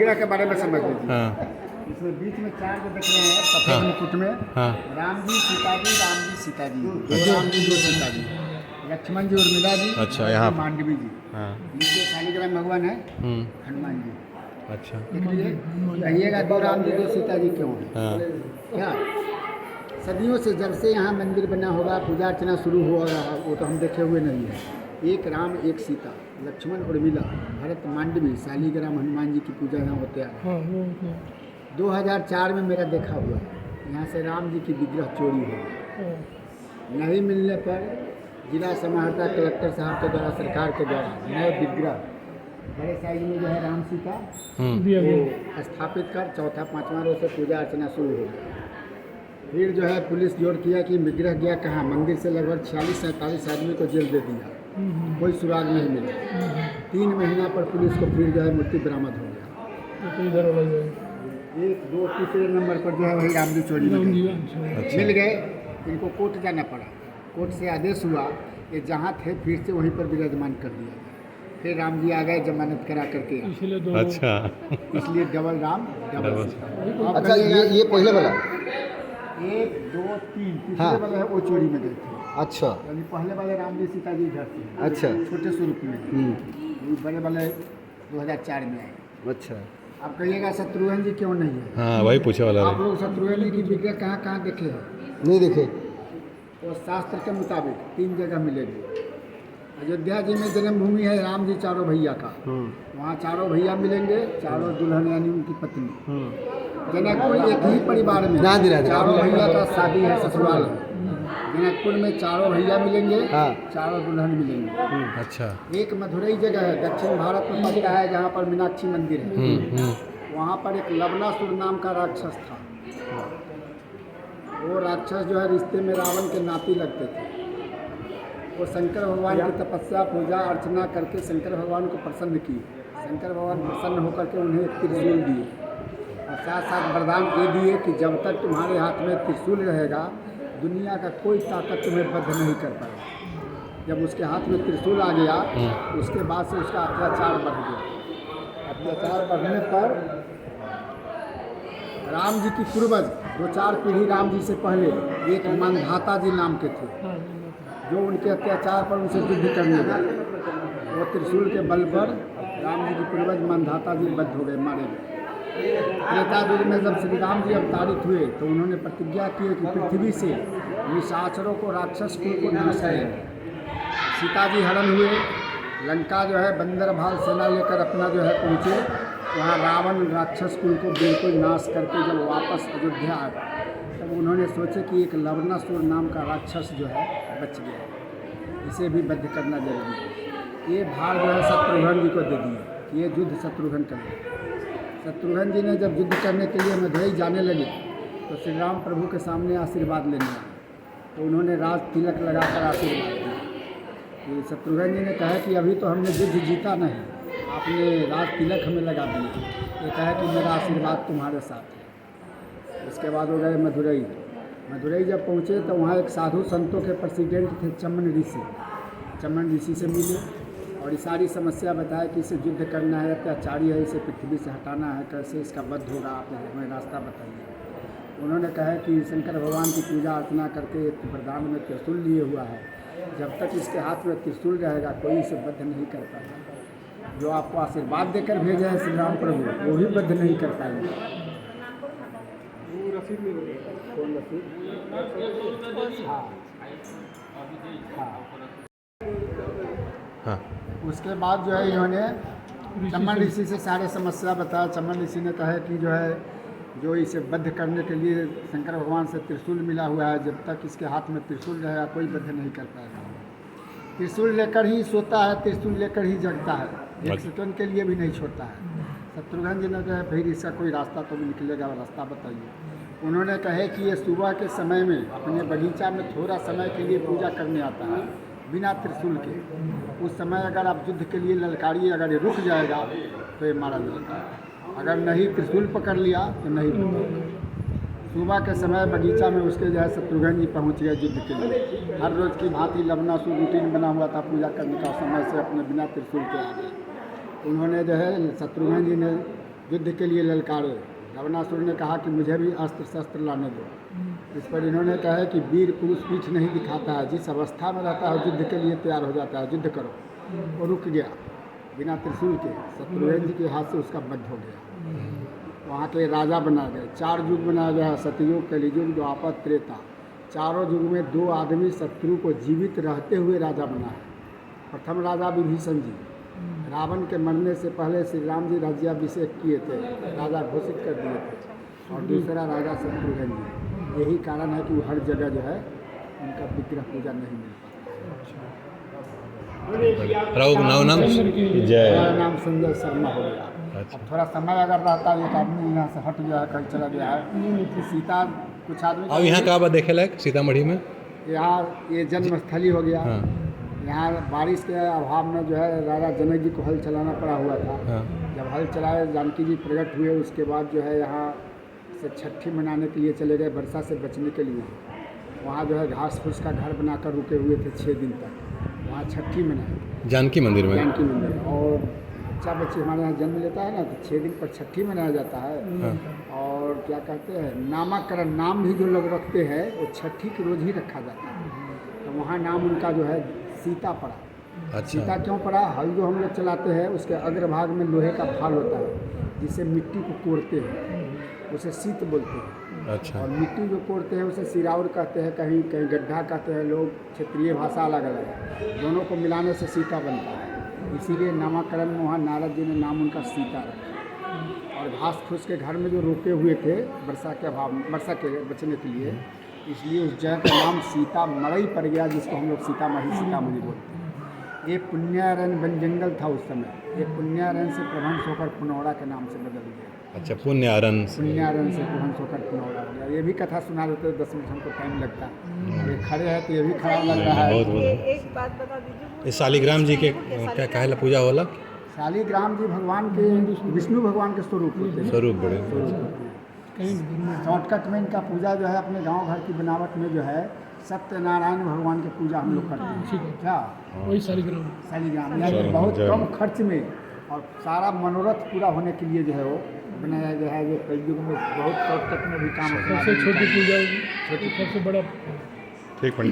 विग्रह के बारे में समझ लीजिए। हाँ इसमें बीच में 4 जो देख रहे हैं सफेद मुकुट में, हाँ राम जी सीता जी, दो राम जी दो सीता जी, लक्ष्मण जी उर्मिला जी, अच्छा, यहाँ पर। मांडवी जी, हाँ नीचे शालिग्राम भगवान है, हम्म, हनुमान जी। अच्छा देख लीजिए, कहिएगा दो राम जी दो सीता जी क्यों है? हाँ क्या सदियों से जब से यहाँ मंदिर बना होगा, पूजा अर्चना शुरू हुआ, वो तो हम देखे हुए नहीं है। एक राम एक सीता, लक्ष्मण उर्मिला, भरत मांडवी, शालिग्राम हनुमान जी की पूजा यहाँ होते आ रहा है। 2004 में मेरा देखा हुआ है, यहाँ से राम जी की विग्रह चोरी हो, नहीं मिलने पर जिला समाहर्ता कलेक्टर साहब के द्वारा, सरकार के द्वारा नए विग्रह बड़े साइज में जो है राम सीता वो स्थापित कर चौथा पाँचवां रोज से पूजा अर्चना शुरू हो गई। फिर जो है पुलिस जोर किया कि विग्रह गया कहाँ, मंदिर से लगभग 46-47 आदमी को जेल दे दिया, कोई सुराग नहीं मिला। 3 महीना पर पुलिस को फिर जो है मूर्ति बरामद हो गया। 1, 2, तीसरे नंबर पर जो है वही राम जी चोरी में अच्छा मिल गए। इनको कोर्ट जाना पड़ा, कोर्ट से आदेश हुआ कि जहाँ थे फिर से वहीं पर विराजमान कर दिया। फिर राम जी आ गए जमानत करा करके, अच्छा इसलिए डबल राम डबल सीता। अच्छा, ये पहले वाला 1, 2, 3 तीसरे हाँ। वाले है वो चोरी में गए थे। अच्छा यानी पहले वाले राम जी सीता जी इधर थे, अच्छा छोटे स्वरूप में, ये बड़े वाले 2004 में आए। अच्छा। आप कहिएगा शत्रुघ्न जी क्यों नहीं है? हाँ वही पूछे वाला आप रहे। लोग शत्रुघ्न जी की विग्रह कहाँ कहाँ देखे हैं? नहीं देखे। तो शास्त्र के मुताबिक 3 जगह मिलेगी। अयोध्या जी में जन्मभूमि है राम जी चारों भैया का, वहाँ चारों भैया मिलेंगे, चारों दुल्हन यानी उनकी पत्नी। जनकपुर एक ही परिवार में चारों भैया का शादी है, ससुराल है। जनकपुर में चारों भैया मिलेंगे, हाँ। चारों दुल्हन मिलेंगे। अच्छा एक मधुरई जगह है दक्षिण भारत में पड़ता है, जहाँ पर मीनाक्षी मंदिर है। वहाँ पर एक लवणासुर नाम का राक्षस था। वो राक्षस जो है रिश्ते में रावण के नाती लगते थे। वो शंकर भगवान की तपस्या पूजा अर्चना करके शंकर भगवान को प्रसन्न किए। शंकर भगवान प्रसन्न होकर के उन्हें एक त्रिशूल दिए और साथ साथ वरदान ये दिए कि जब तक तुम्हारे हाथ में त्रिशूल रहेगा, दुनिया का कोई ताकत तुम्हें बद्ध नहीं कर पाएगा। जब उसके हाथ में त्रिशूल आ गया, उसके बाद से उसका अत्याचार बढ़ गया। अत्याचार बढ़ने पर राम जी की पूर्वज 2-4 पीढ़ी राम जी से पहले एक मंधाता जी नाम के थे, जो उनके अत्याचार पर उनसे युद्ध करने गए। वो त्रिशूल के बल पर राम जी की पूर्वज मंधाता जी बद्ध हो गए, मारे गए। त्रेता युग में जब श्री राम जी अवतारित हुए तो उन्होंने प्रतिज्ञा की कि पृथ्वी से निशाचरों को, राक्षस कुल को नाश करेंगे। सीता जी हरण हुए, लंका जो है बंदर भाल सेना लेकर अपना जो है पहुँचे। वहाँ रावण राक्षस कुल को बिल्कुल नाश करके जब वापस अयोध्या आए, तब उन्होंने सोचे कि एक लवणासुर नाम का राक्षस जो है बच गया, इसे भी वध करना जरूरी है। ये भार जो है शत्रुघ्न जी को दे दिए, ये युद्ध शत्रुघ्न करें। शत्रुघ्न जी ने जब युद्ध करने के लिए मधुरई जाने लगे तो श्री राम प्रभु के सामने आशीर्वाद लेने आए, तो उन्होंने राज तिलक लगाकर आशीर्वाद दिया। तो शत्रुघ्न जी ने कहा कि अभी तो हमने युद्ध जीता नहीं, आपने राज तिलक हमें लगा दिए। ये कहा कि मेरा आशीर्वाद तुम्हारे साथ है। इसके बाद हो गए मधुरई। मधुरई जब पहुँचे तो वहाँ एक साधु संतों के प्रेसिडेंट थे चमन ऋषि। चमन ऋषि से मिले और ये सारी समस्या बताया कि इसे युद्ध करना है, अत्याचारी है, इसे पृथ्वी से हटाना है, कैसे इसका वध होगा, आप हमें रास्ता बताइए। उन्होंने कहा कि शंकर भगवान की पूजा अर्चना करके एक वरदान में त्रिशूल लिए हुआ है, जब तक इसके हाथ में त्रिशूल रहेगा कोई इसे वध नहीं कर पाएगा। जो आपको आशीर्वाद देकर भेजे हैं श्री राम प्रभु, वो भी वध नहीं कर पाएंगे। कौन रसीद? हाँ हाँ। हाँ उसके बाद जो है इन्होंने चमन ऋषि से सारे समस्या बताया। चमन ऋषि ने कहा कि जो है जो इसे वध करने के लिए शंकर भगवान से त्रिशूल मिला हुआ है, जब तक इसके हाथ में त्रिशूल रहेगा कोई वध नहीं कर पाएगा। त्रिशूल लेकर ही सोता है, त्रिशूल लेकर ही जगता है, एक सेकंड के लिए भी नहीं छोड़ता है। शत्रुघ्न जी ने कहा फिर इसका कोई रास्ता तो भी निकलेगा, रास्ता बताइए। उन्होंने कहे कि ये सुबह के समय में अपने बगीचा में थोड़ा समय के लिए पूजा करने आता है बिना त्रिशूल के। उस समय अगर आप युद्ध के लिए ललकारिए, अगर ये रुक जाएगा तो ये मारा जाएगा, अगर नहीं त्रिशूल पकड़ लिया तो नहीं रुकेगा। सुबह के समय बगीचा में उसके जो है शत्रुघ्न जी पहुँच गए युद्ध के लिए। हर रोज़ की भांति लवणासुर रूटीन बना हुआ था पूजा करने का, समय से अपने बिना त्रिशूल के आ गए। उन्होंने जो है शत्रुघ्न जी ने युद्ध के लिए ललकारे। रावणासुर ने कहा कि मुझे भी अस्त्र शस्त्र लाने दो। इस पर इन्होंने कहा है कि वीर पुरुष पीठ नहीं दिखाता है, जिस अवस्था में रहता है युद्ध के लिए तैयार हो जाता है, युद्ध करो। वो रुक गया बिना त्रिशूल के, शत्रुघ्न जी के हाथ से उसका वध हो गया। वहाँ के राजा बना गए। 4 युग बनाया गया है, सतयुग, कलियुग, द्वापर, त्रेता। चारों युग में 2 आदमी शत्रु को जीवित रहते हुए राजा बना है। प्रथम राजा विभीषण जी, रावण के मरने से पहले श्री राम जी राज्याभिषेक किए थे, राजा घोषित कर दिए थे। और दूसरा राजा शत्रुघ्न जी। यही कारण है कि वो हर जगह जो है उनका विग्रह पूजा नहीं मिल पाता। राव नाम नाम मेरा जय। नाम संजय शर्मा हो गया। अच्छा। अब थोड़ा समय अगर रहता, एक आदमी यहाँ से हट गया है, कहीं चला गया है, कि सीता कुछ आदमी अब यहाँ का बात देखे लायक सीतामढ़ी में? यहाँ ये जन्मस्थली हो गया। हाँ यहाँ बारिश के अभाव में जो है राजा जनक जी को हल चलाना पड़ा हुआ था। हाँ। जब हल चलाए, जानकी जी प्रकट हुए, उसके बाद जो है यहाँ से छठी मनाने के लिए चले गए, वर्षा से बचने के लिए। वहाँ जो है घास फूस का घर बनाकर रुके हुए थे 6 दिन तक। वहाँ छठी मनाई जानकी मंदिर में। जानकी मंदिर। और बच्चा बच्चे हमारे यहाँ जन्म लेता है ना, तो 6 दिन पर छठी मनाया जाता है। हाँ। और क्या कहते हैं, नामकरण, नाम भी जो लोग रखते हैं वो छठी के रोज ही रखा जाता है। तो वहाँ नाम उनका जो है सीता पड़ा। सीता अच्छा। क्यों पड़ा? हल जो हम लोग चलाते हैं उसके अग्रभाग में लोहे का फाल होता है, जिससे मिट्टी को कोड़ते हैं, उसे सीत बोलते हैं। अच्छा। और मिट्टी जो कोड़ते हैं उसे सिराउर कहते हैं, कहीं कहीं गड्ढा कहते हैं लोग, क्षेत्रीय भाषा अलग अलग है। दोनों को मिलाने से सीता बनता है। इसीलिए नामकरण में वहाँ नारद जी ने नाम उनका सीता रखा। और घास फूस के घर में जो रोके हुए थे वर्षा के अभाव, वर्षा के बचने के लिए, इसलिए उस जगह का नाम सीता मड़ई पड़ गया, जिसको हम लोग सीतामढ़ी बोलते हैं। ये पुण्यारण्य वन जंगल था उस समय। ये पुण्यारण्य से प्रभंस होकर पुनौरा के नाम से बदल गया। अच्छा, पुण्यारण्य पुण्यारण्य से प्रभंस होकर पुनौरा हो गया। ये भी कथा सुना देते तो 10 मिनट हमको टाइम लगता है। ये खड़े हैं तो ये भी खराब लग रहा है। बहुत बहुत। एक बात बता दीजिए, ये शालिग्राम जी के क्या काहे पूजा होला? शालिग्राम जी भगवान के, विष्णु भगवान के स्वरूप होते हैं। स्वरूप बड़े। शॉर्टकट में इनका पूजा जो है अपने गांव घर की बनावट में जो है सत्यनारायण भगवान की पूजा हम लोग करते हैं। क्या वही शालिग्राम यानी बहुत कम खर्च में और सारा मनोरथ पूरा होने के लिए जो है वो बनाया गया है। जो कलयुग में बहुत शॉर्टकट में भी काम होता है। सबसे छोटी पूजा होगी, सबसे बड़ा ठीक पंडित।